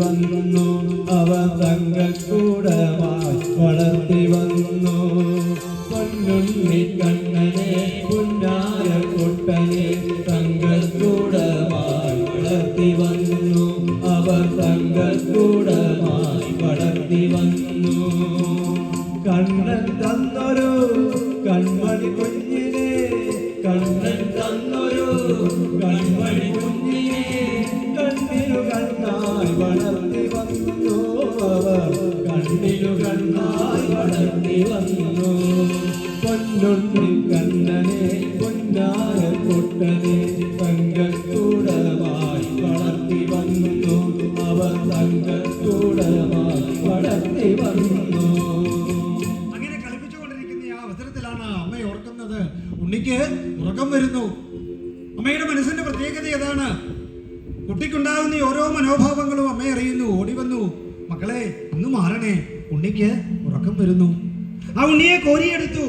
വന്നു അവ തങ്കക്കൂടമായി വളർത്തി വന്നു. പൊന്നുണ്ണി കണ്ണനെ പുന്നാര കുട്ടനെ തങ്കക്കൂടമായി വളർത്തി വന്നു അവ തങ്കക്കൂടമായി വളർത്തി വന്നു. കണ്ണൻ തന്നൊരു കൺമണി കുഞ്ഞിനെ കണ്ണൻ തന്നൊരു കൺമണി കുഞ്ഞിനെ കണ്ണിനു കണ്ണായി വളർത്തി വന്നു അവർ കണ്ണിനു കണ്ണായി വളർത്തി വന്നു. പൊന്നുണ്ണി കണ്ണനെ പൊന്നാര കുട്ടനെ തങ്കക്കൂടമായി വളർത്തി വന്നു അവർ തങ്കക്കൂടമായി വളർത്തി വന്നു. അങ്ങനെ കളിപ്പിച്ചുകൊണ്ടിരിക്കുന്ന ആ അവസരത്തിലാണ് അമ്മ ഓർക്കുന്നത് ഉണ്ണിക്ക് ഉറക്കം വരുന്നു. അമ്മയുടെ മനസ്സിന്റെ പ്രത്യേകത ഏതാണ്? കുട്ടിക്കുണ്ടാകുന്ന ഓരോ മനോഭാവങ്ങളും അമ്മ അറിയുന്നു. ഓടി വന്നു, മക്കളെ ഇന്ന് മാറണേ, ഉണ്ണിക്ക് ഉറക്കം വരുന്നു. ആ ഉണ്ണിയെ കോരിയെടുത്തു.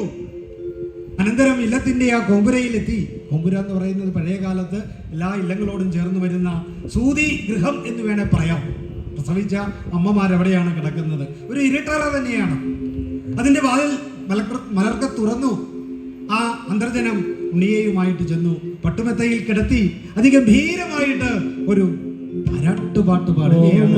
അനന്തരം ഇല്ലത്തിന്റെ ആ കോമ്പുരയിലെത്തി. കോമ്പുര എന്ന് പറയുന്നത് പഴയ കാലത്ത് എല്ലാ ഇല്ലങ്ങളോടും ചേർന്ന് വരുന്ന സൂതി ഗൃഹം എന്ന് വേണേൽ പറയാം. പ്രസവിച്ച അമ്മമാരെവിടെയാണ് കിടക്കുന്നത്? ഒരു ഇരുട്ടറ തന്നെയാണ്. അതിന്റെ വാതിൽ മലർക്ക തുറന്നു. ആ അന്തർജനം ഉണ്ണിയെയുമായിട്ട് ചെന്നു പട്ടുമെത്തയിൽ കിടത്തി അതിഗംഭീരമായിട്ട് ഒരു താരാട്ടുപാട്ട് പാടുകയാണ്.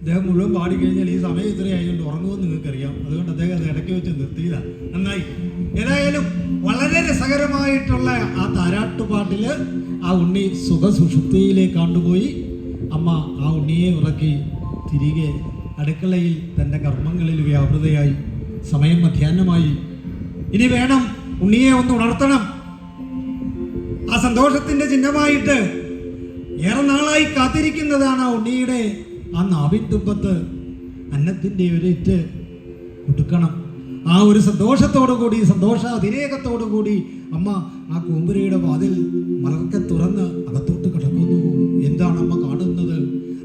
അദ്ദേഹം മുഴുവൻ പാടി കഴിഞ്ഞാൽ ഈ സമയം ഇത്രയായതുകൊണ്ട് ഉറങ്ങുമെന്ന് നിങ്ങൾക്കറിയാം. അതുകൊണ്ട് അദ്ദേഹം അത് ഇടയ്ക്ക് വെച്ച് നിർത്തിയതാണ്. നന്നായി. ഏതായാലും വളരെ രസകരമായിട്ടുള്ള ആ താരാട്ടുപാട്ടിൽ ആ ഉണ്ണി സുഖസുഷുപ്തിയിലേക്ക് കൊണ്ടുപോയി. അമ്മ ആ ഉണ്ണിയെ ഉറക്കി തിരികെ അടുക്കളയിൽ തൻ്റെ കർമ്മങ്ങളിൽ വ്യാപൃതയായി. സമയം മധ്യാഹ്നമായി. ഇനി വേണം ഉണ്ണിയെ ഒന്ന് ഉണർത്തണം. ആ സന്തോഷത്തിൻ്റെ ചിഹ്നമായിട്ട് ഏറെ നാളായി കാത്തിരിക്കുന്നതാണ് ആ ഉണ്ണിയുടെ ആ നാവിൻ തുമ്പത്ത് അന്നത്തിൻ്റെ ഒരിറ്റ് കൊടുക്കണം. ആ ഒരു സന്തോഷത്തോടു കൂടി, സന്തോഷ അതിരേകത്തോടു കൂടി അമ്മ ആ കൂമ്പുരയുടെ വാതിൽ മലർക്കെ തുറന്ന് അകത്തോട്ട് കിടക്കുന്നു. എന്താണ് അമ്മ കാണുന്നത്?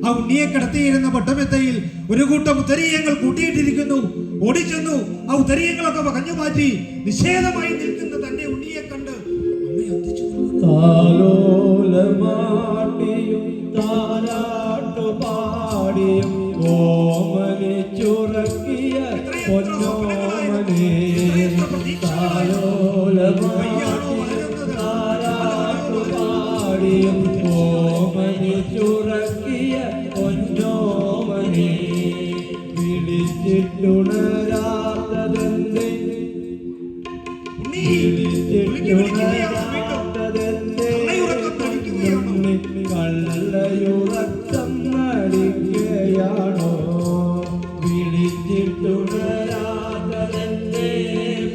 ആ ഉണ്ണിയെ കിടത്തിയിരുന്ന പട്ടമെത്തയിൽ ഒരു കൂട്ടം ഉത്തരീയങ്ങൾ കൂട്ടിയിട്ടിരിക്കുന്നു. ഓടിച്ചെന്നു ആ ഉത്തരീയങ്ങളൊക്കെ വകഞ്ഞു മാറ്റി നിഷേധമായി നിൽക്കുന്ന തന്റെ ഉണ്ണിയെ കണ്ട് അമ്മ ഒന്നിച്ചു. പാടിയും ഓമനിച്ചുറക്കിയ പൊന്നോമനെ പാടിയും ഓമനിച്ചുറക്കിയ പൊന്നോമനെ വിളിച്ചിട്ടുണരാത്തതെന്തേ കള്ളയുറക്കം നടിക്കുകയാണോ? വിളിച്ചിട്ടുണരാതന്റെ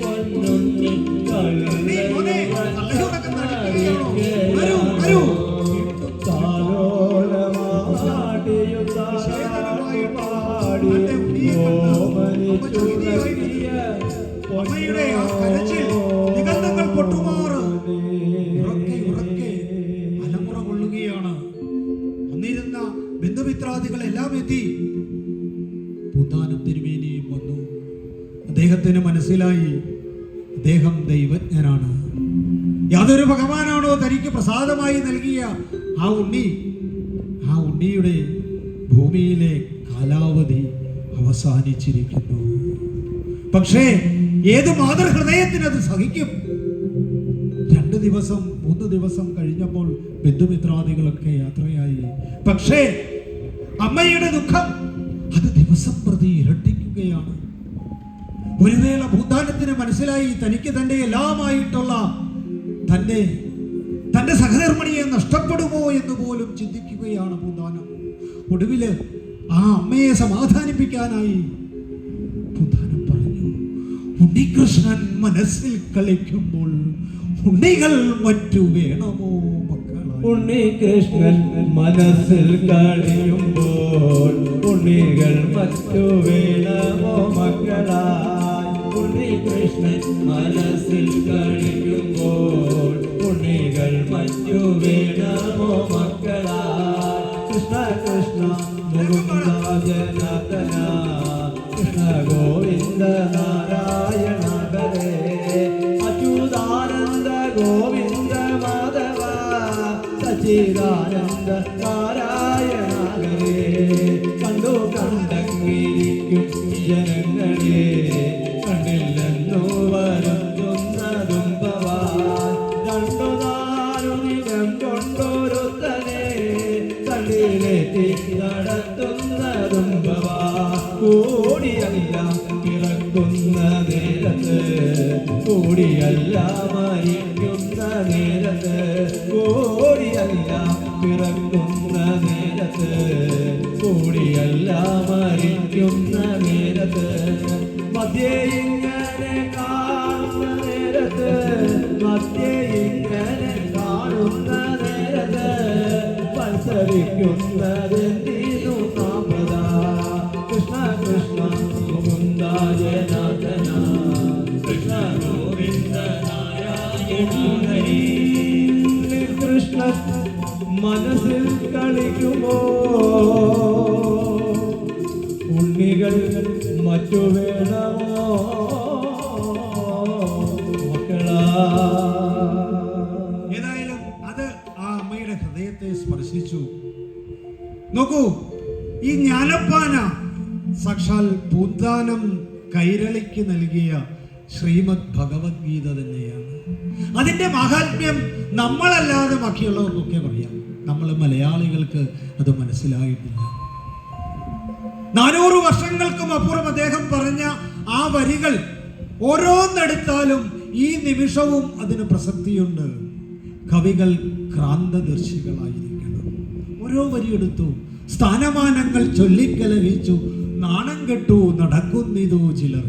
പൊന്നുണ്ണി കള്ളയുറക്കം നടിക്കുകയാണോ? താലോലമാടിയും പാടിയും ഓമനിച്ചു അമ്മയുടെ ആ കരച്ചിൽ നിഗന്ധങ്ങൾ പൊട്ടുമാറ് ഉറക്കെ ഉറക്കെ അലമുറ കൊള്ളുകയാണ്. വന്നിരുന്ന ബന്ധുമിത്രാദികളെല്ലാം എത്തി. പൂന്താനം തിരുമേനിയും വന്നു. അദ്ദേഹത്തിന് മനസ്സിലായി അദ്ദേഹം ദൈവജ്ഞനാണ്. യാതൊരു ഭഗവാനാണോ തനിക്ക് പ്രസാദമായി നൽകിയ ആ ഉണ്ണിയുടെ ഭൂമിയിലെ കാലാവധി അവസാനിച്ചിരിക്കുന്നു. പക്ഷേ ഏത് മാതൃഹൃദയത്തിനത് സഹിക്കും? 2 ദിവസം 3 ദിവസം കഴിഞ്ഞപ്പോൾ ബന്ധുമിത്രാദികളൊക്കെ യാത്രയായി. പക്ഷേ അമ്മയുടെ ദുഃഖം അത് ദിവസം പ്രതി ഇരട്ടിക്കുകയാണ്. ഒരു വേള പൂന്താനത്തിന് മനസ്സിലായി തനിക്ക് തന്റെ എല്ലാമായിട്ടുള്ള തന്റെ സഹധർമ്മിണിയെ നഷ്ടപ്പെടുമോ എന്ന് പോലും ചിന്തിക്കുകയാണ് പൂന്താനം. ഒടുവില് ആ അമ്മയെ സമാധാനിപ്പിക്കാനായി പൂന്താനം പറഞ്ഞു, ഉണ്ണികൃഷ്ണൻ മനസ്സിൽ കളിക്കുമ്പോൾ ഉണ്ണികൾ മറ്റു വേണമോ മക്കളായി? ഉണ്ണികൃഷ്ണൻ മനസ്സിൽ കളിയുമ്പോൾ ഉണ്ണികൾ മറ്റു വേണമോ മക്കളായി? ഉണ്ണികൃഷ്ണൻ മനസ്സിൽ കളിക്കുമ്പോൾ ഉണ്ണികൾ മറ്റു വേണമോ മക്കളായി? കൃഷ്ണ കൃഷ്ണ മുകുന്ദ ജനാർദ്ദന കൃഷ്ണ ഗോവിന്ദ നാരായണ ഹരേ അച്യുതാനന്ദ ഗോവിന്ദ മാധവ സച്ചിദാനന്ദ നാരായണ ഹരേ. കണ്ടു കണ്ടങ്ങിരിക്കും ജനങ്ങളെ കണ്ടില്ലെന്നു വരുന്നതും ഭവാൻ. 2 4 ദിനം കൊണ്ടൊരുത്തനെ കണ്ടിലെത്തി നടത്തുന്നതും ഭവാൻ. കൂടിയല്ല പിറക്കുന്ന നേരത്ത് കൂടിയല്ല മരിക്കുന്ന നേരത്ത് കൂടിയല്ല പിറക്കുന്ന നേരത്ത് കൂടിയല്ല മരിക്കുന്ന നേരത്ത് മധ്യേ ഇങ്ങനെ കാണുന്ന നേരത്ത് മധ്യേ ഇങ്ങനെ കാണുന്ന നേരത്ത് മത്സരിക്കുന്നതെന്തിനു നാമത? കൃഷ്ണ കൃഷ്ണ മുകുന്ദ ജനാർദ്ദന കൃഷ്ണ ഗോവിന്ദ നാരായണ ഹരി. കൃഷ്ണ മനസ്സിൽ കളിക്കുമോ ഉണ്ണികൾ മറ്റു വേണമോ മക്കളാ? ഏതായാലും അത് ആ അമ്മയുടെ ഹൃദയത്തെ സ്പർശിച്ചു. നോക്കൂ, ഈ ജ്ഞാനപ്പാന സാക്ഷാൽ പൂന്താനം കൈരളിക്ക് നൽകിയ ശ്രീമദ് ഭഗവത്ഗീത തന്നെയാണ്. അതിന്റെ മഹാത്മ്യം നമ്മളല്ലാതെ ബാക്കിയുള്ളവർക്കൊക്കെ പറയാം. നമ്മൾ മലയാളികൾക്ക് അത് മനസ്സിലായിട്ടില്ല. 400 വർഷങ്ങൾക്കും അപ്പുറം അദ്ദേഹം പറഞ്ഞ ആ വരികൾ ഓരോന്നെടുത്താലും ഈ നിമിഷവും അതിന് പ്രസക്തിയുണ്ട്. കവികൾ ക്രാന്തദർശികളായിരിക്കണം. ഓരോ വരിയെടുത്തു സ്ഥാനമാനങ്ങൾ ചൊല്ലിക്കലഹിച്ചു നാണം കെട്ടു നടക്കുന്നിതോ ചിലർ.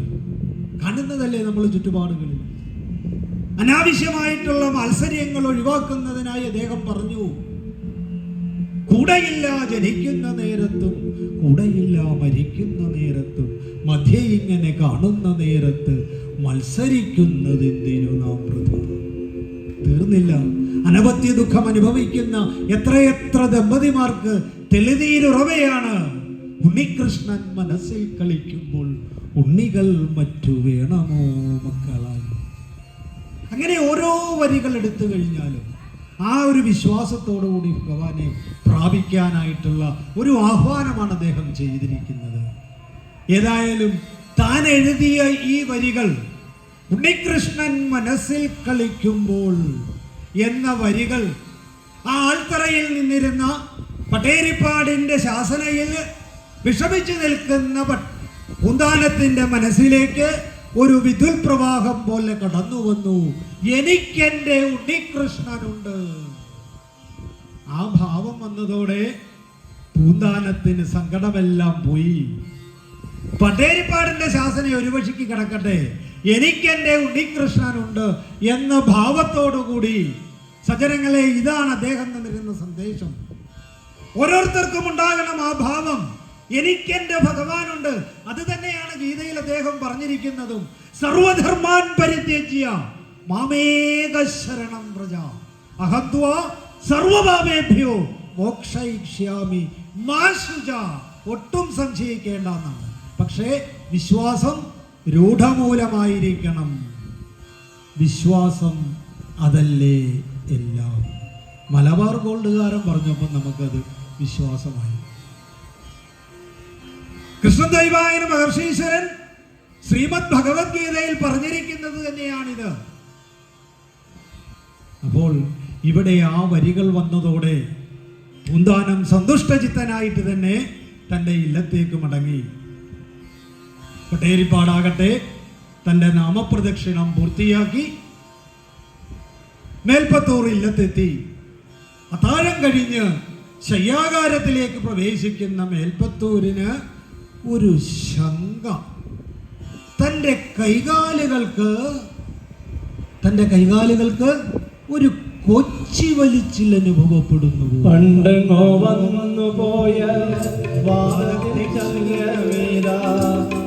കാണുന്നതല്ലേ നമ്മൾ ചുറ്റുപാടുകളിൽ. അനാവശ്യമായിട്ടുള്ള മത്സര്യങ്ങൾ ഒഴിവാക്കുന്നതിനായി അദ്ദേഹം പറഞ്ഞു, കൂടെയില്ല ജനിക്കുന്ന നേരത്തും കൂടെയില്ല മരിക്കുന്ന നേരത്തും മധ്യേ ഇങ്ങനെ കാണുന്ന നേരത്ത് മത്സരിക്കുന്നതെന്തിനു നാം വൃഥ. തീർന്നില്ല. അനവധ്യ ദുഃഖം അനുഭവിക്കുന്ന എത്രയെത്ര ദമ്പതിമാർക്ക് തെളിനീരുറവയാണ് ഉണ്ണികൃഷ്ണൻ മനസ്സിൽ കളിക്കുമ്പോൾ ഉണ്ണികൾ മറ്റു വേണമോ മക്കളായി. അങ്ങനെ ഓരോ വരികൾ എടുത്തു കഴിഞ്ഞാലും ആ ഒരു വിശ്വാസത്തോടുകൂടി ഭഗവാനെ പ്രാപിക്കാനായിട്ടുള്ള ഒരു ആഹ്വാനമാണ് അദ്ദേഹം ചെയ്തിരിക്കുന്നത്. ഏതായാലും താൻ എഴുതിയ ഈ വരികൾ ഉണ്ണികൃഷ്ണൻ മനസ്സിൽ കളിക്കുമ്പോൾ എന്ന വരികൾ ആ ആൽത്തറയിൽ നിന്നിരുന്ന പട്ടേരിപ്പാടിന്റെ ശാസനയിൽ വിഷമിച്ചു നിൽക്കുന്ന പൂന്താനത്തിന്റെ മനസ്സിലേക്ക് ഒരു വിദ്യുൽ പ്രവാഹം പോലെ കടന്നു വന്നു. എനിക്കെന്റെ ഉണ്ണികൃഷ്ണനുണ്ട്. ആ ഭാവം വന്നതോടെ പൂന്താനത്തിന് സങ്കടമെല്ലാം പോയി. പട്ടേരിപ്പാടിന്റെ ശാസന ഒരു വഴിക്ക് കിടക്കട്ടെ, എനിക്കെന്റെ ഉണ്ണികൃഷ്ണനുണ്ട് എന്ന ഭാവത്തോടുകൂടി സജ്ജനങ്ങളെ, ഇതാണ് അദ്ദേഹം തന്നിരുന്ന സന്ദേശം. ഓരോരുത്തർക്കും ഉണ്ടാകണം ആ ഭാവം. എനിക്കെന്റെ ഭഗവാനുണ്ട്. അത് തന്നെയാണ് ഗീതയിൽ അദ്ദേഹം പറഞ്ഞിരിക്കുന്നതും. സർവധർമാൻ പരിത്യജ്യ മാമേക ശരണം വ്രജ അഹദ്വാ സർവപാപേഭ്യോ മോക്ഷയിഷ്യാമി മാ ശുച. ഒട്ടും സംശയിക്കേണ്ട എന്നാണ്. പക്ഷേ വിശ്വാസം രൂഢമൂലമായിരിക്കണം. വിശ്വാസം അതല്ലേ എല്ലാം. മലബാർ ഗോൾഡുകാരൻ പറഞ്ഞപ്പോൾ നമുക്കത് വിശ്വാസമായി. കൃഷ്ണദ്വൈപായന മഹർഷീശ്വരൻ ശ്രീമദ് ഭഗവത്ഗീതയിൽ പറഞ്ഞിരിക്കുന്നത് തന്നെയാണിത്. അപ്പോൾ ഇവിടെ ആ വരികൾ വന്നതോടെ പൂന്താനം സന്തുഷ്ടചിത്തനായിട്ട് തന്നെ തൻ്റെ ഇല്ലത്തേക്ക് മടങ്ങി. പട്ടേരിപ്പാടാകട്ടെ തൻ്റെ നാമപ്രദക്ഷിണം പൂർത്തിയാക്കി മേൽപ്പത്തൂർ ഇല്ലത്തെത്തി. അത്താഴം കഴിഞ്ഞ് ശയ്യാകാരത്തിലേക്ക് പ്രവേശിക്കുന്ന മേൽപ്പത്തൂരിന് ഒരു ശങ്ക. തൻ്റെ കൈകാലുകൾക്ക് ഒരു കൊച്ചി വലിച്ചിൽ അനുഭവപ്പെടുന്നു. പണ്ടെങ്ങോ വന്നു പോയ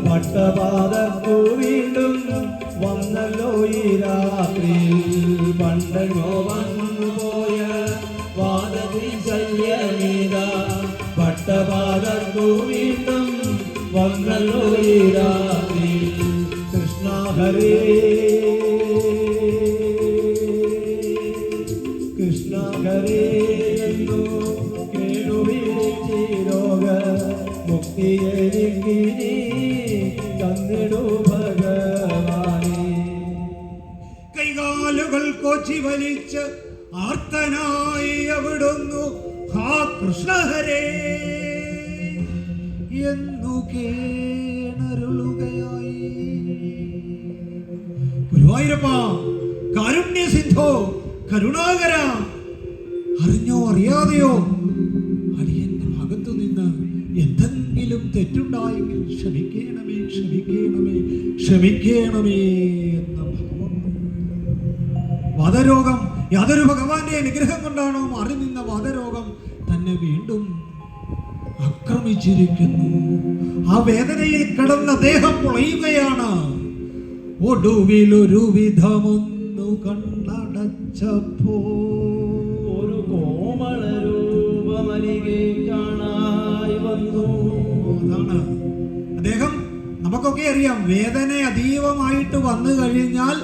വട്ടപാദത്തു വീണ്ടും വന്നല്ലോ ഈ രാത്രി. പണ്ടെങ്ങോ വന്നു പോയ വാദതിശല്യമീത വട്ടപാദത്തു വീണ്ടും വന്നല്ലോ ഈ രാത്രി. കൃഷ്ണ ഹരേ കൃഷ്ണ ഹരേ എന്നു കേടുവിളിച്ചിരോഗ മുക്തിയെനിക്കിനി തന്നിടു ഭഗവാനേ. കൈകാലുകൾ കൊച്ചി വലിച്ച് ആർത്തനായി അവിടുന്നു ഹാ കൃഷ്ണ ഹരേ എന്നു കേണരുളുകയായി. ഗുരുവായൂരപ്പ കാരുണ്യ സിന്ധോ കരുണാകര, അറിഞ്ഞോ അറിയാതെയോ അടിയന്റെ ഭാഗത്തു നിന്ന് എന്തെങ്കിലും തെറ്റുണ്ടായെങ്കിൽ ക്ഷമിക്കണമേ ക്ഷമിക്കണമേ ക്ഷമിക്കണമേ എന്ന ഭാവം. വാദരോഗം യാതൊരു ഭഗവാന്റെ അനുഗ്രഹം കൊണ്ടാണോ മാറി നിന്ന വാദരോഗം തന്നെ വീണ്ടും ആക്രമിച്ചിരിക്കുന്നു. ആ വേദനയിൽ കിടന്ന ദേഹം പൊളയുകയാണ്. ഒടുവിലൊരു വിധമൊന്നു കണ്ണടച്ചപ്പോ ഒരു കോമള രൂപമരികെ കാണായി വന്നു. അതാണ് അദ്ദേഹം. നമുക്കൊക്കെ അറിയാം, വേദന അതീവമായിട്ട് വന്നു കഴിഞ്ഞാൽ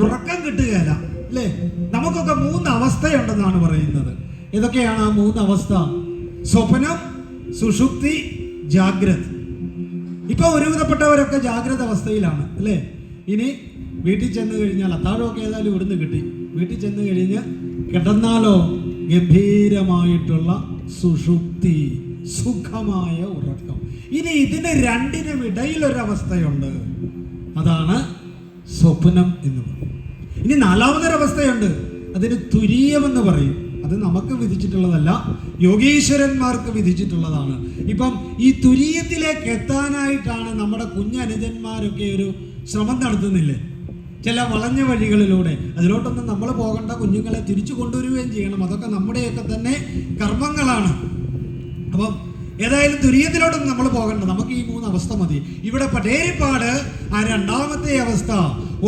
ഉറക്കം കിട്ടുകയല്ല അല്ലേ? നമുക്കൊക്കെ 3 അവസ്ഥയുണ്ടെന്നാണ് പറയുന്നത്. ഏതൊക്കെയാണ് ആ 3 അവസ്ഥ? സ്വപ്നം, സുഷുപ്തി, ജാഗ്രത. ഇപ്പൊ ഒരുവിധപ്പെട്ടവരൊക്കെ ജാഗ്രത അവസ്ഥയിലാണ് അല്ലേ? ഇനി വീട്ടിൽ ചെന്ന് കഴിഞ്ഞാൽ, അത്താഴമൊക്കെ ഏതായാലും ഇവിടുന്ന് കിട്ടി, വീട്ടിൽ ചെന്ന് കഴിഞ്ഞ് കിടന്നാലോ ഗംഭീരമായിട്ടുള്ള സുഷുപ്തി, സുഖമായ ഉറക്കം. ഇനി ഇതിന് രണ്ടിനും ഇടയിലൊരവസ്ഥയുണ്ട്, അതാണ് സ്വപ്നം എന്ന് പറയും. ഇനി 4മതൊരവസ്ഥയുണ്ട്, അതിന് തുരീയമെന്ന് പറയും. അത് നമുക്ക് വിധിച്ചിട്ടുള്ളതല്ല, യോഗീശ്വരന്മാർക്ക് വിധിച്ചിട്ടുള്ളതാണ്. ഇപ്പം ഈ തുരീയത്തിലേക്ക് എത്താനായിട്ടാണ് നമ്മുടെ കുഞ്ഞനുജന്മാരൊക്കെ ഒരു ശ്രമം നടത്തുന്നില്ലേ? ചില വളഞ്ഞ വഴികളിലൂടെ. അതിലോട്ടൊന്നും നമ്മൾ പോകേണ്ട, കുഞ്ഞുങ്ങളെ തിരിച്ചു കൊണ്ടുവരികയും ചെയ്യണം. അതൊക്കെ നമ്മുടെയൊക്കെ തന്നെ കർമ്മങ്ങളാണ്. അപ്പം ഏതായാലും തുര്യത്തിലോട്ടൊന്നും നമ്മൾ പോകണ്ട, നമുക്ക് ഈ 3 അവസ്ഥ മതി. ഇവിടെ പട്ടേരിപ്പാട് ആ 2മത്തെ അവസ്ഥ.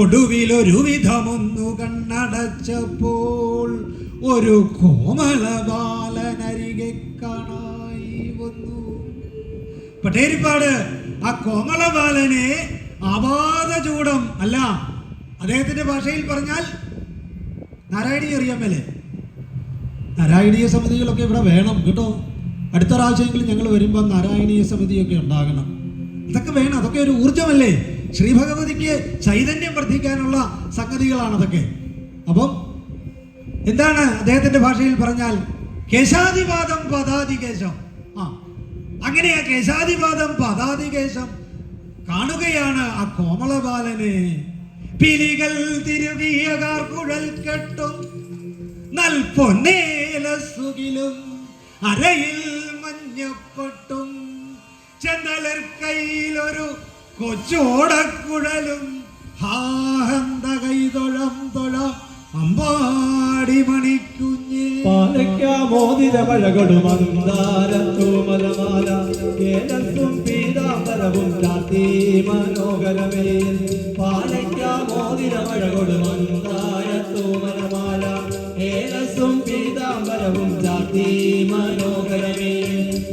ഒടുവിലൊരു വിധമൊന്നു കണ്ണടച്ചപ്പോൾ ഒരു കോമള ബാലനരികെ കാണായി വന്നു. പട്ടേരിപ്പാട് ആ കോമള ബാലനെ ആപാദചൂടം, അല്ല അദ്ദേഹത്തിന്റെ ഭാഷയിൽ പറഞ്ഞാൽ നാരായണീയ അറിയാമല്ലേ? നാരായണീയ സമിതികളൊക്കെ ഇവിടെ വേണം കേട്ടോ. അടുത്ത പ്രാവശ്യമെങ്കിലും ഞങ്ങൾ വരുമ്പോൾ നാരായണീയ സമിതിയൊക്കെ ഉണ്ടാകണം. ഇതൊക്കെ വേണം, അതൊക്കെ ഒരു ഊർജമല്ലേ? ശ്രീഭഗവതിക്ക് ചൈതന്യം വർദ്ധിക്കാനുള്ള സംഗതികളാണ് അതൊക്കെ. അപ്പം എന്താണ് അദ്ദേഹത്തിന്റെ ഭാഷയിൽ പറഞ്ഞാൽ? കേശാദിപാദം പദാതികേശം. അങ്ങനെയാ കേശാദിപാദം പദാതികേശം കാണുകയാണ് ആ കോമളബാലനെ. പിലികൾ തിരുകിയ കാർക്കുഴൽ കെട്ടും നൽപൊന്നേലസുകിലും അരയിൽ മഞ്ഞപ്പട്ടും ചെന്നലർ കയ്യിലൊരു കൊച്ചോടക്കുഴലും ഹാഹന്ത കൈതൊഴം തൊഴം അമ്പാടി മണിക്കുഞ്ഞ് പാലയ്ക്കാമോദിത പഴകൊടു മന്ദാരത്തോമലമാല മനോഹരമേ പാലയ്ക്കാമോതിരമഴകൊടു മന്ദാരത്തോമനമാല ഏലസും പീതാംബരവും ചാത്തി മനോഹരമേ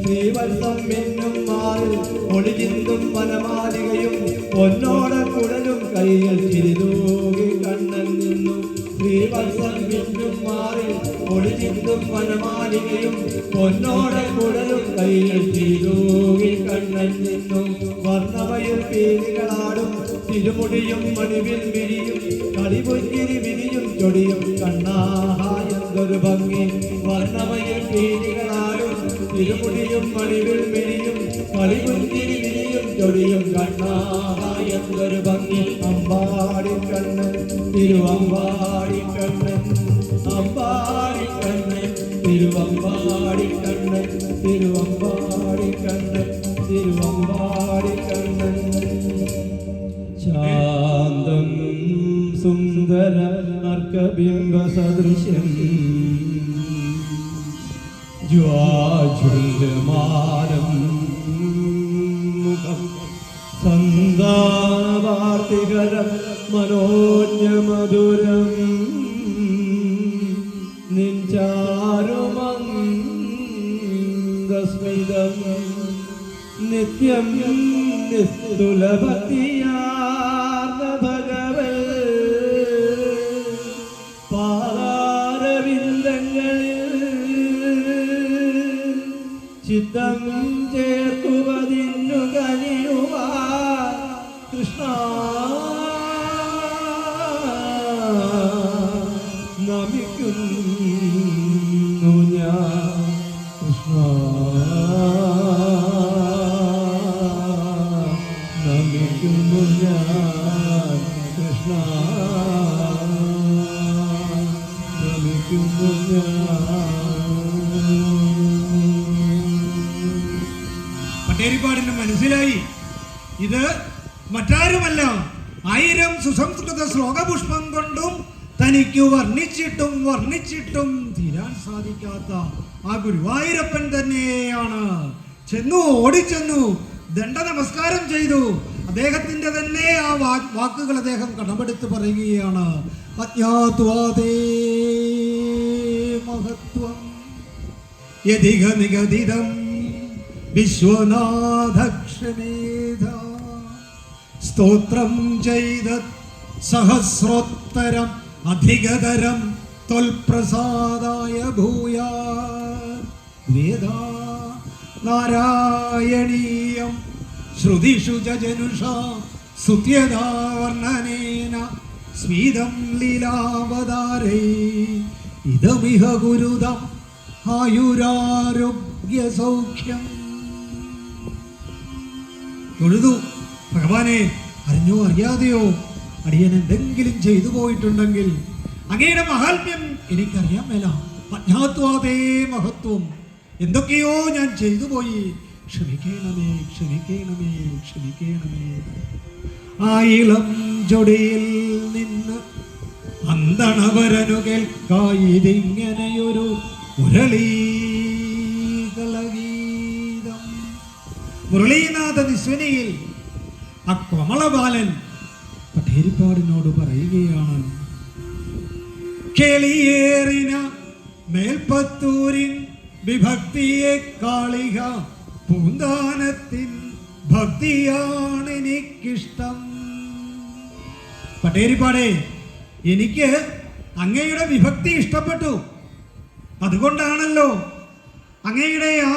ശ്രീവത്സം എന്നും മാറിൽ ഒളിചിന്തും വനമാലികയും പൊന്നോട കുഴലും കൈകൾ ചിരിതൂകി കണ്ണൻ നിന്നു ശ്രീവത്സം എന്നും മാറിൽ ഒളിചിന്തും വനമാലികയും പൊന്നോട കുഴലും കൈകൾ ചിരിതൂകി കണ്ണൻ നിന്നു വർണ്ണമയിൽ പീലികളാടും തിരുമുടിയും മണിവിൽ വിരിയും കളിപുഞ്ചിരി വിരിയും ചൊടിയും കണ്ണാഹായൊരു ഭംഗി വർണ്ണമയിൽ പീലികളാടും തിരുമുടിയും മണിവിൽ വിരിയും കളിപുഞ്ചിരി വിരിയും ചൊടിയും കണ്ണാഹായൊരു ഭംഗി അമ്പാടി കണ്ണൻ തിരുവമ്പാടി കണ്ണൻ അമ്പാടി കണ്ണൻ തിരുവമ്പാടി കണ്ണൻ തിരുവമ്പാടി കണ്ണൻ തിരുവമ്പാടി കണ്ണൻ ശാന്തം സുന്ദര അർക്കബിംബ സദൃശ്യം ജ്വാജുല്യമാനം മുഖം സന്താവാർത്തികരം മനോജ്ഞമധുരം നിഞ്ചാരുമന്ദസ്മിതം നിത്യം നിസ്തുലഭക്തിയാർന്ന ഭഗവൽ പാദാരവിന്ദങ്ങളിൽ ചിത്തം ചേർക്കുവതിന്നു കനിയുവാ കൃഷ്ണ നമിക്കുന്നു ഞാൻ കൃഷ്ണ നമിക്കുന്നു ഞാൻ കൃഷ്ണ നമിക്കുന്നു പട്ടേരിപ്പാടിന് മനസ്സിലായി ഇത് മറ്റാരുമല്ല 1000 സുസംസ്കൃത ശ്ലോകപുഷ്പം കൊണ്ടും തനിക്ക് വർണ്ണിച്ചിട്ടും വർണ്ണിച്ചിട്ടും തീരാൻ സാധിക്കാത്ത ആ ഗുരുവായൂരപ്പൻ തന്നെയാണ്. ചെന്നു, ഓടിച്ചെന്നു, ദണ്ഡ നമസ്കാരം ചെയ്തു. അദ്ദേഹത്തിന്റെ തന്നെ ആ വാക്കുകൾ അദ്ദേഹം കടമെടുത്ത് പറയുകയാണ്. അജ്ഞാത്വാദേ മഹത്വം യതിക നിഗദിതം വിശ്വനാഥക്ഷമേധ സ്തോത്രം ചെയ്ത സഹസ്രോത്തരം അധികതരം ത്വൽപ്രസാദായ ഭൂയാ വേദാ നാരായണീയം ശ്രുതിഷു ജനുഷാ സ്തുത്യതാ വർണ്ണനേന സ്മീതം ലീലാവതാരൈ ഇദമിഹ ഗുരുദം ആയുരാരോഗ്യ സൗഖ്യം. തൊഴുതു, ഭഗവാനെ, അറിഞ്ഞോ അറിയാതെയോ അടിയൻ എന്തെങ്കിലും ചെയ്തു പോയിട്ടുണ്ടെങ്കിൽ അങ്ങയുടെ മഹാത്മ്യം എനിക്കറിയാൻ മേല. അജ്ഞാത്വാദേ മഹത്വം, എന്തൊക്കെയോ ഞാൻ ചെയ്തു പോയി, ക്ഷമിക്കണമേ ക്ഷമിക്കണമേ ക്ഷമിക്കണമേ. ആ ഇളം ജൊടിയിൽ നിന്ന് അന്തണവരനു കേൾക്കായിതിങ്ങനെയൊരു മുരളീകളഗീതം. മുരളീനാഥ നിസ്വനിയിൽ ആ കോമളബാലൻ പട്ടേരിപ്പാടിനോട് പറയുകയാണ്. കേളിയേറിന മേൽപ്പത്തൂരിൻ വിഭക്തിയെ കാളിക പൂന്താനത്തിൻ ഭക്തിയാണ് എനിക്കിഷ്ടം. പട്ടേരിപ്പാടേ, എനിക്ക് അങ്ങയുടെ വിഭക്തി ഇഷ്ടപ്പെട്ടു. അതുകൊണ്ടാണല്ലോ അങ്ങയുടെ ആ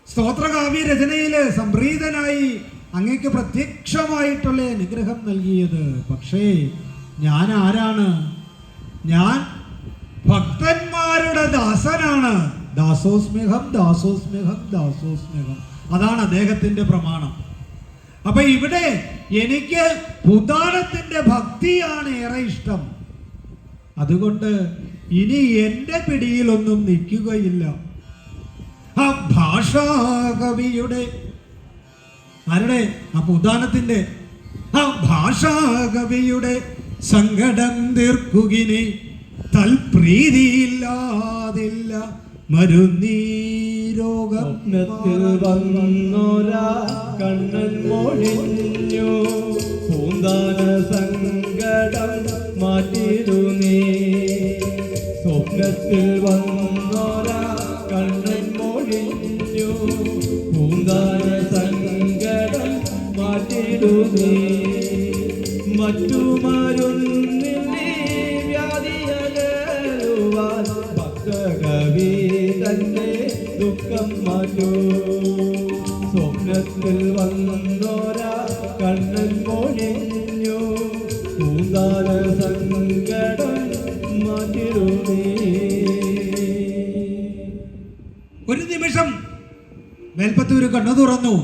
സ്തോത്രകാവ്യ രചനയില് സംപ്രീതനായി അങ്ങയ്ക്ക് പ്രത്യക്ഷമായിട്ടുള്ള അനുഗ്രഹം നൽകിയത്. പക്ഷേ ഞാൻ ആരാണ്? ഞാൻ ഭക്തന്മാരുടെ ദാസനാണ്. ദാസോസ്മ്യഹം ദാസോസ്മ്യഹം ദാസോസ്മ്യഹം, അതാണ് അദ്ദേഹത്തിന്റെ പ്രമാണം. അപ്പൊ ഇവിടെ എനിക്ക് ഭൂതാനത്തിന്റെ ഭക്തിയാണ് ഏറെ ഇഷ്ടം. അതുകൊണ്ട് ഇനി എന്റെ പിടിയിലൊന്നും നിൽക്കുകയില്ല. ആ ഭാഷാകവിയുടെ, ആരുടെ? ആ ഭൂതാനത്തിന്റെ ആ ഭാഷാകവിയുടെ സങ്കടം തീർക്കുകിനി തൽപ്രീതിയില്ലാതില്ല മരുന്നീരോഗം സ്വപ്നത്തിൽ വന്നോരാ കണ്ണൻ മൊഴിഞ്ഞു പൂന്താന സങ്കടം മാറ്റിടു നീ സ്വപ്നത്തിൽ വന്നോരാ കണ്ണൻ മൊഴിഞ്ഞു പൂന്താന സങ്കടം മാറ്റിടു നീ മറ്റു മരുന്നില്ലേ വ്യാധിയകലുവാൻ ഭക്തകവി തന്റെ ദുഃഖം മാറ്റൂ സ്വപ്നത്തിൽ വന്നോരാ കണ്ണൻ മൊഴിഞ്ഞു പൂന്താന സങ്കടം മാറ്റിടുന്നേ. ഒരു നിമിഷം മേൽപ്പത്തൂര് കണ്ണു തുറന്നു.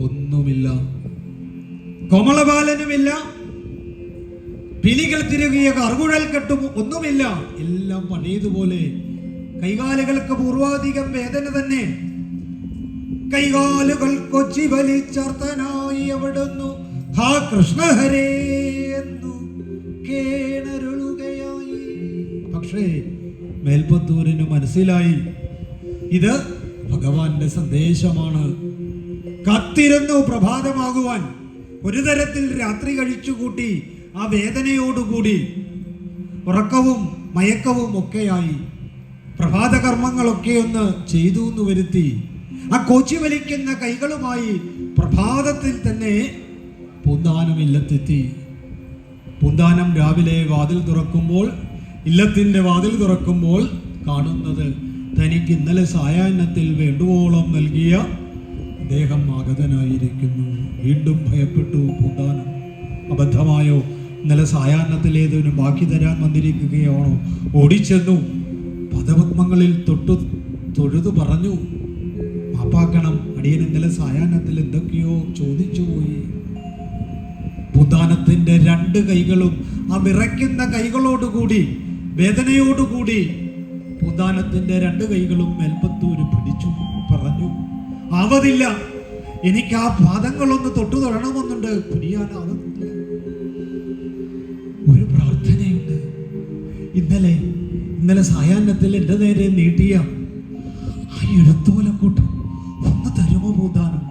ഒന്നുമില്ല, കോമളബാലനുമില്ല, പിലികൾ തിരുകിയ കറുകുഴൽ കെട്ടും ഒന്നുമില്ല. എല്ലാം പണിയതുപോലെ. കൈകാലുകൾക്ക് പൂർവാധികം വേദന തന്നെ. കൈകാലുകൾ കൊച്ചി വലിച്ചർത്തനായി അവിടുന്നു ഹാ കൃഷ്ണഹരേ എന്നു കേണരുളുകയായി. പക്ഷേ മേൽപ്പത്തൂരിന് മനസ്സിലായി ഇത് ഭഗവാന്റെ സന്ദേശമാണ്. കാത്തിരുന്നു പ്രഭാതമാകുവാൻ. ഒരു തരത്തിൽ രാത്രി കഴിച്ചുകൂട്ടി ആ വേദനയോടുകൂടി ഉറക്കവും മയക്കവും ഒക്കെയായി. പ്രഭാത കർമ്മങ്ങളൊക്കെ ഒന്ന് ചെയ്തു എന്ന് വരുത്തി ആ കോച്ചി വലിക്കുന്ന കൈകളുമായി പ്രഭാതത്തിൽ തന്നെ പൂന്താനം ഇല്ലത്തെത്തി. പൂന്താനം രാവിലെ വാതിൽ തുറക്കുമ്പോൾ, ഇല്ലത്തിൻ്റെ വാതിൽ തുറക്കുമ്പോൾ കാണുന്നത് തനിക്ക് ഇന്നലെ സായാഹ്നത്തിൽ വേണ്ടുവോളം നൽകിയ അദ്ദേഹം ആഗതനായിരിക്കുന്നു. വീണ്ടും ഭയപ്പെട്ടു പൂന്താനം. അബദ്ധമായോ? ഇന്നലെ സായാഹ്നത്തിലേതിനും ബാക്കി തരാൻ വന്നിരിക്കുകയാണോ? ഓടിച്ചെന്നു പദപത്മങ്ങളിൽ തൊഴുതു പറഞ്ഞു, മാപ്പാക്കണം, അടിയൻ ഇന്നലെ സായാഹ്നത്തിൽ എന്തൊക്കെയോ ചോദിച്ചു പോയി. പൂന്താനത്തിന്റെ രണ്ട് കൈകളും ആ വിറയ്ക്കുന്ന കൈകളോടുകൂടി, വേദനയോടുകൂടി പൂന്താനത്തിന്റെ രണ്ട് കൈകളും മേൽപ്പത്തൂര് പിടിച്ചു പറഞ്ഞു, ആവതില്ല, എനിക്ക് ആ പാദങ്ങളൊന്ന് തൊട്ടു തൊഴണമെന്നുണ്ട്, പിരിയാനാവുന്നില്ല. ഒരു പ്രാർത്ഥനയുണ്ട്. ഇന്നലെ സായാഹ്നത്തിൽ എൻ്റെ നേരെ നീട്ടിയ ആ എഴുത്തോലക്കൂട്ടം ഒന്ന് തരുമോ പൂന്താനം?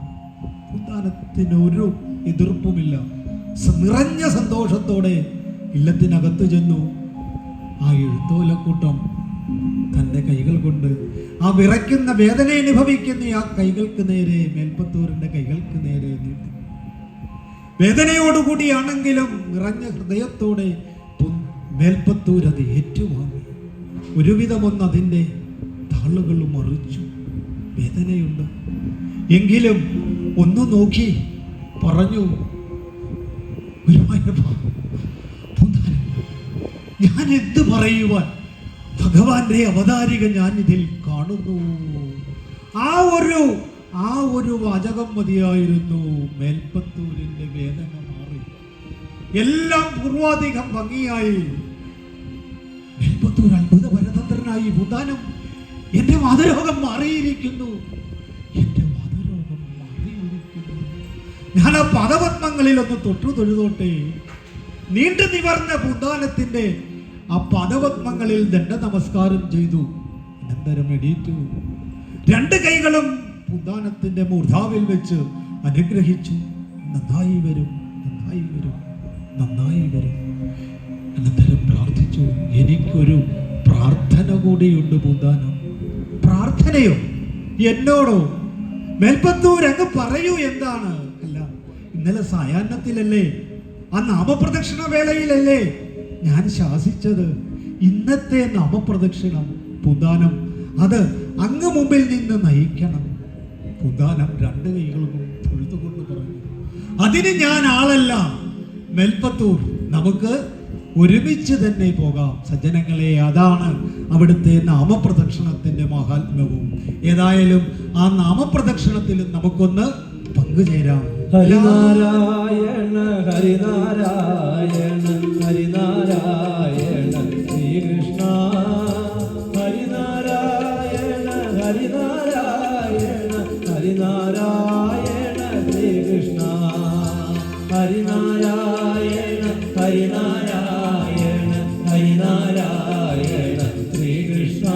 പൂന്താനത്തിന് ഒരു എതിർപ്പുമില്ല. നിറഞ്ഞ സന്തോഷത്തോടെ ഇല്ലത്തിനകത്ത് ചെന്നു. ആ എഴുത്തോലക്കൂട്ടം തൻ്റെ കൈകൾ കൊണ്ട് ആ വിറയ്ക്കുന്ന വേദന അനുഭവിക്കുന്ന ആ കൈകൾക്ക് നേരെ, മേൽപ്പത്തൂരിൻ്റെ കൈകൾക്ക് നേരെ നീട്ടി. വേദനയോടുകൂടിയാണെങ്കിലും നിറഞ്ഞ ഹൃദയത്തോടെ മേൽപ്പത്തൂർ അത് ഏറ്റുവാങ്ങി. ഒരുവിധമൊന്ന് അതിൻ്റെ താളുകൾ മറിച്ചു. വേദനയുണ്ട് എങ്കിലും ഒന്ന് നോക്കി പറഞ്ഞു, ഞാൻ എന്ത് പറയുവാൻ, ഭഗവാന്റെ അവതാരിക ഞാൻ ഇതിൽ കാണുന്നു. ആ ഒരു വാചകം മതിയായിരുന്നു. മേൽപ്പത്തൂരിന്റെ വേദന മാറി. എല്ലാം പൂർവാധികം ഭംഗിയായി. മേൽപ്പത്തൂർ അത്ഭുത പരതന്ത്രനായി. പൂന്താനം, എന്റെ വാതരോഗം മാറിയിരിക്കുന്നു, എന്റെ വാതരോഗം മാറിയിരിക്കുന്നു. ഞാൻ ആ പദപത്മങ്ങളിൽ ഒന്ന് തൊട്ടു തൊഴുതോട്ടെ. നീണ്ടു നിവർന്ന പൂന്താനത്തിന്റെ ആ പദപത്മങ്ങളിൽ ദണ്ഡ നമസ്കാരം ചെയ്തു. അനന്തരം എണീറ്റു. രണ്ട് കൈകളും പൂന്താനത്തിന്റെ മൂർധാവിൽ വെച്ച് അനുഗ്രഹിച്ചു. നന്നായി വരും, നന്നായി വരും, നന്നായി വരും. അനന്തരം പ്രാർത്ഥിച്ചു, എനിക്കൊരു പ്രാർത്ഥന കൂടിയുണ്ട് പൂന്താനം. പ്രാർത്ഥനയോ? എന്നോടോ? മേൽപ്പത്തൂർ അങ്ങ് പറയൂ, എന്താണ്? അല്ല, ഇന്നലെ സായാഹ്നത്തിലല്ലേ, ആ നാമപ്രദക്ഷിണ വേളയിലല്ലേ ഞാൻ ശാസിച്ചത്? ഇന്നത്തെ നാമപ്രദക്ഷിണം പൂന്താനം അത് അങ്ങ് മുമ്പിൽ നിന്ന് നയിക്കണം. പൂന്താനം രണ്ട് കൈകളും തൊഴുതുകൊണ്ട് പറഞ്ഞു, അതിന് ഞാൻ ആളല്ല. മേൽപ്പത്തൂർ, നമുക്ക് ഒരുമിച്ച് തന്നെ പോകാം. സജ്ജനങ്ങളെ, അതാണ് അവിടുത്തെ നാമപ്രദക്ഷിണത്തിന്റെ മഹാത്മ്യവും. ഏതായാലും ആ നാമപ്രദക്ഷിണത്തിൽ നമുക്കൊന്ന് പങ്കുചേരാം. ഹരിനാരായണ ഹരിനാരായണ ഹരിനാരായണ ശ്രീകൃഷ്ണ. ഹരിനാരായണ ഹരിനാരായണ ഹരിനാരായണ ശ്രീകൃഷ്ണ. ഹരിനാരായണ ഹരിനാരായണ ഹരിനാരായണ ശ്രീകൃഷ്ണ.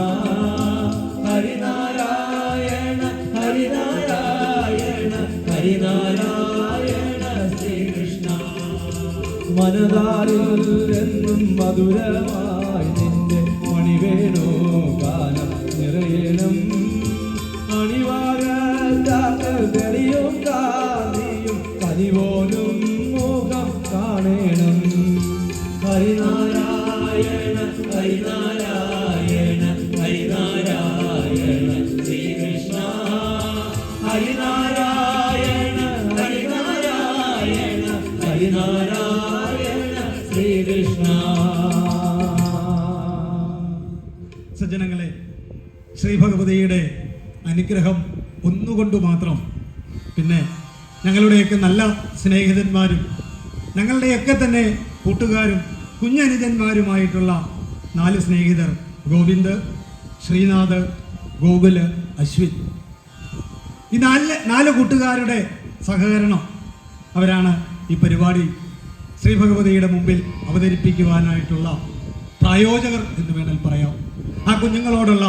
മനതാരിൽ എന്നും മധുരമായി നിന്റെ മണിവേണോ ഗാനം നിറയണം അണിവാരാൽ തെളിയും കാന്തിയും കനിപോലും മുഖം കാണണം ഹരിനാരായണ ഹരിനാരായണ ഹരിനാരായണ ശ്രീകൃഷ്ണ ഹരിനാരായണ ഹരിനാരായണ ഹരിനാരായണ ശ്രീകൃഷ്ണ. സജ്ജനങ്ങളെ, ശ്രീ ഭഗവതിയുടെ അനുഗ്രഹം ഒന്നുകൊണ്ട് മാത്രം, പിന്നെ ഞങ്ങളുടെയൊക്കെ നല്ല സ്നേഹിതന്മാരും ഞങ്ങളുടെയൊക്കെ തന്നെ കൂട്ടുകാരും കുഞ്ഞനുജന്മാരുമായിട്ടുള്ള 4 സ്നേഹിതർ, ഗോവിന്ദ്, ശ്രീനാഥ്, ഗോകുല്, അശ്വിൻ, ഈ 4 കൂട്ടുകാരുടെ സഹകരണം അവരാണ് ഈ പരിപാടി ശ്രീ ഭഗവതിയുടെ മുമ്പിൽ അവതരിപ്പിക്കുവാനായിട്ടുള്ള പ്രായോജകർ എന്ന് വേണേൽ പറയാം. ആ കുഞ്ഞുങ്ങളോടുള്ള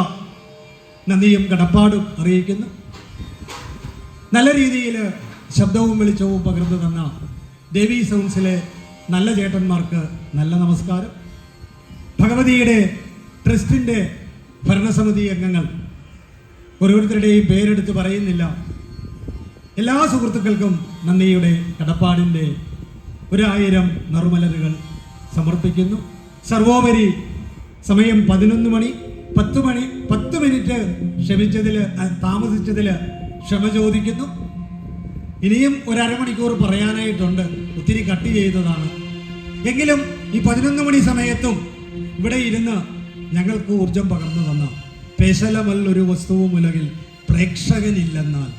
നന്ദിയും കടപ്പാടും അറിയിക്കുന്നു. നല്ല രീതിയിൽ ശബ്ദവും വെളിച്ചവും പകർന്നു തന്ന ദേവി സൗണ്ട്സിലെ നല്ല ചേട്ടന്മാർക്ക് നല്ല നമസ്കാരം. ഭഗവതിയുടെ ട്രസ്റ്റിൻ്റെ ഭരണസമിതി അംഗങ്ങൾ, ഓരോരുത്തരുടെയും പേരെടുത്ത് പറയുന്നില്ല, എല്ലാ സുഹൃത്തുക്കൾക്കും നന്ദിയുടെ കടപ്പാടിൻ്റെ 1000 നറുമലരുകൾ സമർപ്പിക്കുന്നു. സർവോപരി സമയം 11 മണി 10 മിനിറ്റ് താമസിച്ചതിൽ ക്ഷമ ചോദിക്കുന്നു. ഇനിയും 1/2 മണിക്കൂർ പറയാനായിട്ടുണ്ട്, ഒത്തിരി കട്ട് ചെയ്തതാണ്. എങ്കിലും ഈ 11 മണി സമയത്തും ഇവിടെ ഇരുന്ന് ഞങ്ങൾക്ക് ഊർജം പകർന്നു തന്ന പേശലമല്ലൊരു വസ്തുവും ഉലകിൽ പ്രേക്ഷകനില്ലെന്നാൽ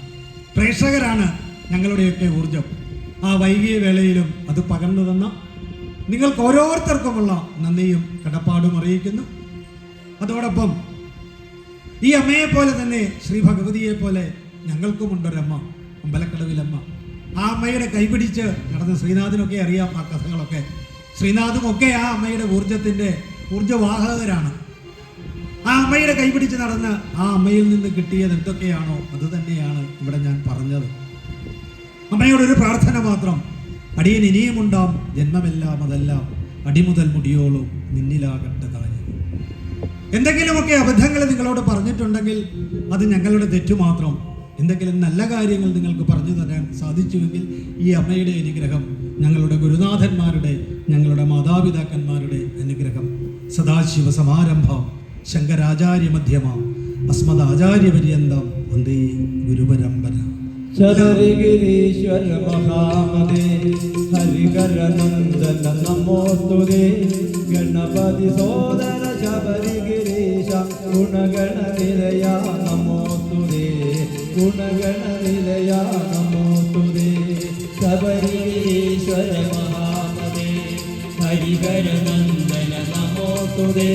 പ്രേക്ഷകരാണ് ഞങ്ങളുടെയൊക്കെ ഊർജം. ആ വൈകിയ വേളയിലും അത് പകർന്നു തന്ന നിങ്ങൾക്ക് ഓരോരുത്തർക്കുമുള്ള നന്ദിയും കടപ്പാടും അറിയിക്കുന്നു. അതോടൊപ്പം ഈ അമ്മയെ പോലെ തന്നെ ശ്രീ ഭഗവതിയെ പോലെ ഞങ്ങൾക്കുമുണ്ടൊരമ്മ, അമ്പലക്കടവിലമ്മ. ആ അമ്മയുടെ കൈപിടിച്ച് നടന്ന ശ്രീനാഥിനൊക്കെ അറിയാം ആ കഥകളൊക്കെ. ശ്രീനാഥും ഒക്കെ ആ അമ്മയുടെ ഊർജവാഹകരാണ്. ആ അമ്മയുടെ കൈപിടിച്ച് നടന്ന് ആ അമ്മയിൽ നിന്ന് കിട്ടിയത് എന്തൊക്കെയാണോ അത് തന്നെയാണ് ഇവിടെ ഞാൻ പറഞ്ഞത്. അമ്മയോടൊരു പ്രാർത്ഥന മാത്രം, അടിയൻ ഇനിയുമുണ്ടാം ജന്മമെല്ലാം അതെല്ലാം അടിമുതൽ മുടിയോളും നിന്നിലാകട്ടെ കാര്യം. എന്തെങ്കിലുമൊക്കെ അബദ്ധങ്ങൾ നിങ്ങളോട് പറഞ്ഞിട്ടുണ്ടെങ്കിൽ അത് ഞങ്ങളുടെ തെറ്റു മാത്രം. എന്തെങ്കിലും നല്ല കാര്യങ്ങൾ നിങ്ങൾക്ക് പറഞ്ഞു തരാൻ സാധിച്ചുവെങ്കിൽ ഈ അമ്മയുടെ അനുഗ്രഹം, ഞങ്ങളുടെ ഗുരുനാഥന്മാരുടെ, ഞങ്ങളുടെ മാതാപിതാക്കന്മാരുടെ അനുഗ്രഹം സദാശിവ സമാരംഭം ശങ്കരാചാര്യ മധ്യമാം അസ്മദാചാര്യപര്യന്തം വന്ദേ ഗുരുപരമ്പര. ശബരിഗിരീശ്വര മഹാമതേ ഹരികരനന്ദന നമോസ്തുതേ ഗണപതി സോദര ശബരിഗിരീശ ഗുണഗണനിലയ നമോസ്തുതേ ഗുണഗണനിലയ നമോസ്തുതേ. ശബരിഗിരീശ്വര മഹാമതേ ഹരികരനന്ദന നമോസ്തുതേ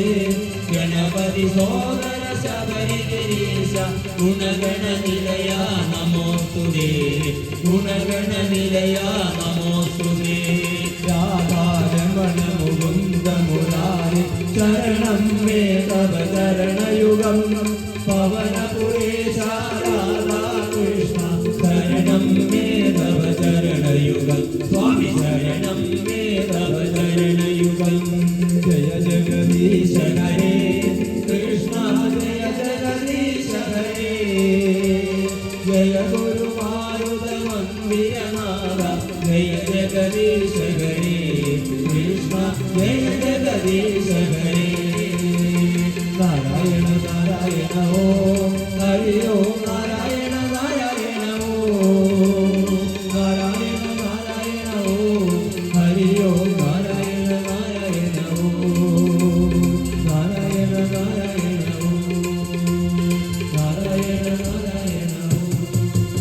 ഗണപതി സോദര ശബരിഗിരീശ ഗുണഗണനിലയ നമോസ്തുതേ ഗുണഗണനിലയ നമോസ്തുതേ. രാധാരമണ മുകുന്ദ മുരാരി ശരണം മേ തവ ശരണയുഗം പവനപുരേശ രാധാകൃഷ്ണ ശരണം മേ തവ ശരണയുഗം സ്വാമി ശരണം മേ തവ ശരണയുഗം. ജയ ജഗദീശ ഹരേ കൃഷ്ണ ജയ ജഗദീശ ഹരേ ജയ ഗുരുമാരുത മന്ദിരനാഥ ജയ ജഗദീശ ഹരേ കൃഷ്ണ ജയ ജഗദീശ ഹരേ. നാരായണ നാരായണ ഓം ഹരി ഓം നാരായണ നാരായണ ഓം നാരായണ നാരായണ ഓം ഹരി ഓം നാരായണ നാരായണ ഓം നാരായണ നാരായണ ഓം നാരായണ നാരായണ ഓം.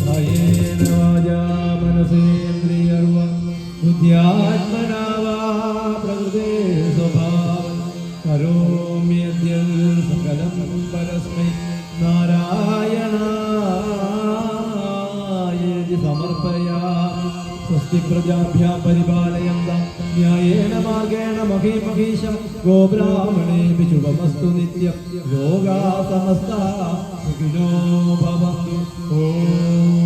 കായേന വാചാ മനസേന്ദ്രിയർവാ ബുദ്ധ്യാത്മനാ വാ പ്രകൃതേ സ്വഭാവം കരോമ്യദ്യം സകലം പരസ്മൈ നാരായണായേതി സമർപ്പയാമി. സ്വസ്തി പ്രജാഭ്യാം പരിപാലയന്താം ന്യായേന മാർഗേണ മഹീമഹീശം ഗോബ്രാഹ്മണേഭി ശുഭമസ്തു നിത്യം. ലോകാ സമസ്താ സുഖിനോ ഭവന്തു. ഓം